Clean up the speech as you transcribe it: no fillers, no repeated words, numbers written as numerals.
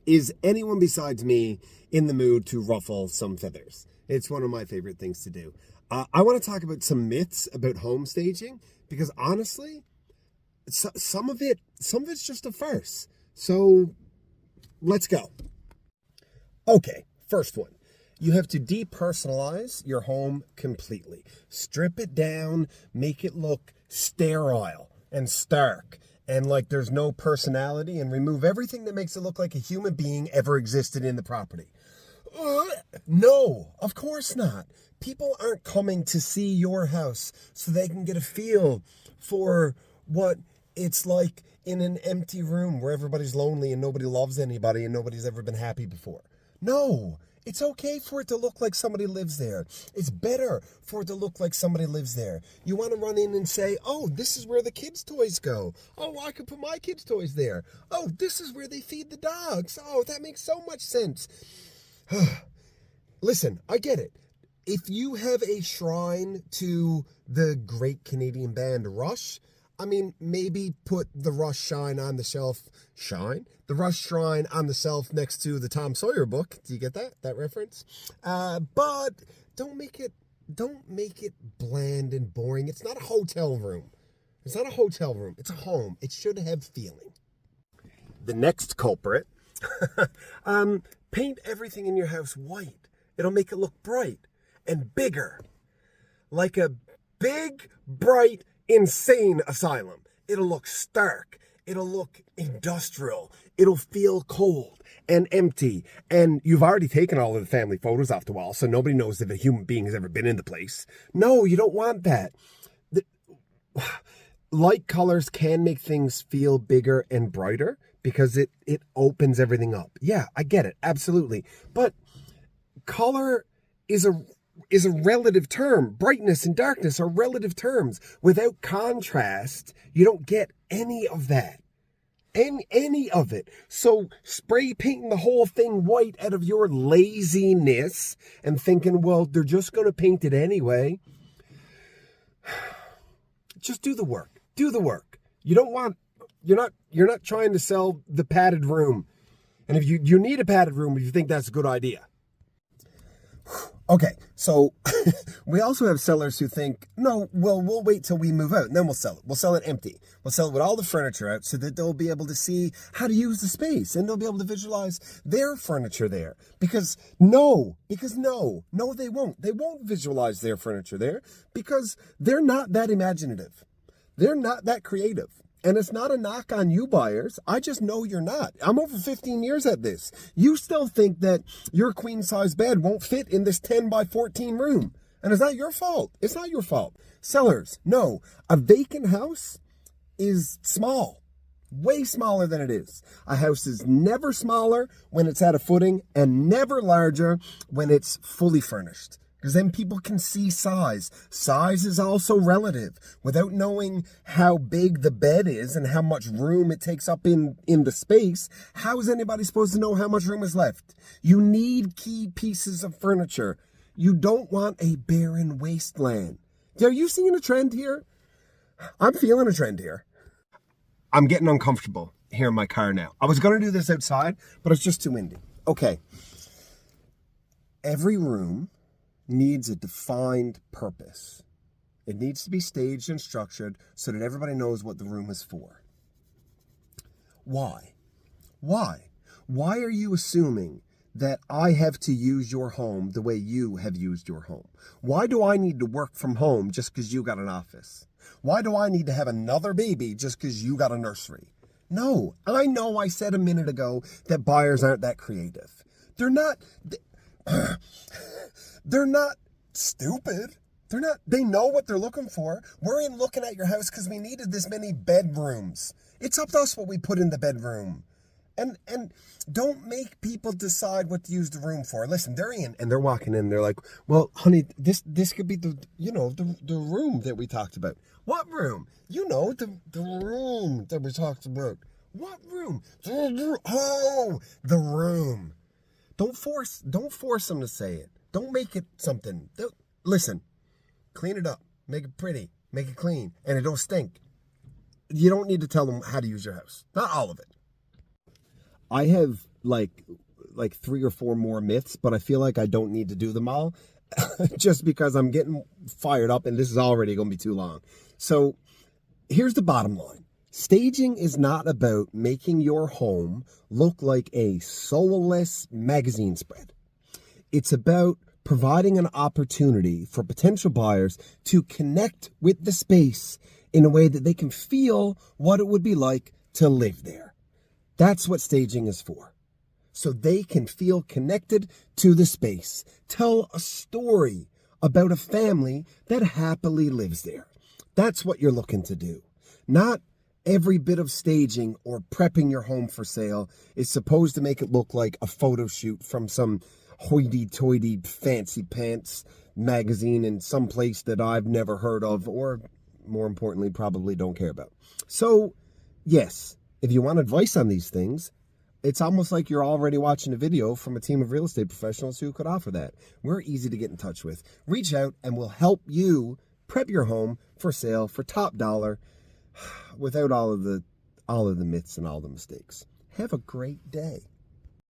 is anyone besides me in the mood to ruffle some feathers? It's one of my favorite things to do. I want to talk about some myths about home staging because honestly, some of it's just a farce. So let's go. Okay, first one. You have to depersonalize your home completely. Strip it down, make it look sterile and stark and like there's no personality, and remove everything that makes it look like a human being ever existed in the property. No, of course not. People aren't coming to see your house so they can get a feel for what it's like in an empty room where everybody's lonely and nobody loves anybody and nobody's ever been happy before. No, it's okay for it to look like somebody lives there. It's better for it to look like somebody lives there. You want to run in and say, oh, this is where the kids' toys go. Oh, I could put my kids' toys there. Oh, this is where they feed the dogs. Oh, that makes so much sense. Listen, I get it. If you have a shrine to the great Canadian band Rush, I mean, maybe put the Rush shrine on the shelf. The Rush shrine on the shelf next to the Tom Sawyer book. Do you get that reference? But don't make it bland and boring. It's not a hotel room. It's not a hotel room. It's a home. It should have feeling. The next culprit, paint everything in your house white. It'll make it look bright and bigger. Like a big, bright, insane asylum. It'll look stark. It'll look industrial. It'll feel cold and empty. And you've already taken all of the family photos off the wall, so nobody knows if a human being has ever been in the place. No, you don't want that. Light colors can make things feel bigger and brighter because it opens everything up. Yeah, I get it. Absolutely. But color is a relative term. Brightness and darkness are relative terms. Without contrast, you don't get any of that. Any of it. So spray painting the whole thing white out of your laziness and thinking, well, they're just going to paint it anyway. Just do the work. Do the work. You're not trying to sell the padded room. And if you need a padded room if you think that's a good idea. Okay, so we also have sellers who think, no, well, we'll wait till we move out and then we'll sell it. We'll sell it empty. We'll sell it with all the furniture out so that they'll be able to see how to use the space and they'll be able to visualize their furniture there. Because no, they won't. They won't visualize their furniture there because they're not that imaginative. They're not that creative. And it's not a knock on you buyers. I just know you're not. I'm over 15 years at this. You still think that your queen size bed won't fit in this 10 by 14 room. And it's not your fault. It's not your fault. Sellers, no. A vacant house is small. Way smaller than it is. A house is never smaller when it's at a footing and never larger when it's fully furnished. Because then people can see size. Size is also relative. Without knowing how big the bed is and how much room it takes up in the space, how is anybody supposed to know how much room is left? You need key pieces of furniture. You don't want a barren wasteland. Are you seeing a trend here? I'm feeling a trend here. I'm getting uncomfortable here in my car now. I was going to do this outside, but it's just too windy. Okay. Every room needs a defined purpose. It needs to be staged and structured so that everybody knows what the room is for. Why? Why? Why are you assuming that I have to use your home the way you have used your home? Why do I need to work from home just because you got an office? Why do I need to have another baby just because you got a nursery? No, I know I said a minute ago that buyers aren't that creative. They're not stupid. They know what they're looking for. We're in looking at your house because we needed this many bedrooms. It's up to us what we put in the bedroom. And don't make people decide what to use the room for. Listen, they're in and they're walking in. They're like, well, honey, this could be the room that we talked about. What room? The room that we talked about. What room? Oh, the room. Don't force them to say it. Don't make it something. Listen, clean it up. Make it pretty. Make it clean. And it don't stink. You don't need to tell them how to use your house. Not all of it. I have like 3 or 4 more myths, but I feel like I don't need to do them all just because I'm getting fired up and this is already going to be too long. So here's the bottom line. Staging is not about making your home look like a soulless magazine spread. It's about providing an opportunity for potential buyers to connect with the space in a way that they can feel what it would be like to live there. That's what staging is for. So they can feel connected to the space. Tell a story about a family that happily lives there. That's what you're looking to do. Not every bit of staging or prepping your home for sale is supposed to make it look like a photo shoot from some hoity-toity fancy pants magazine in some place that I've never heard of, or more importantly, probably don't care about. So, yes, if you want advice on these things, it's almost like you're already watching a video from a team of real estate professionals who could offer that. We're easy to get in touch with. Reach out and we'll help you prep your home for sale for top dollar without all of the myths and all the mistakes. Have a great day.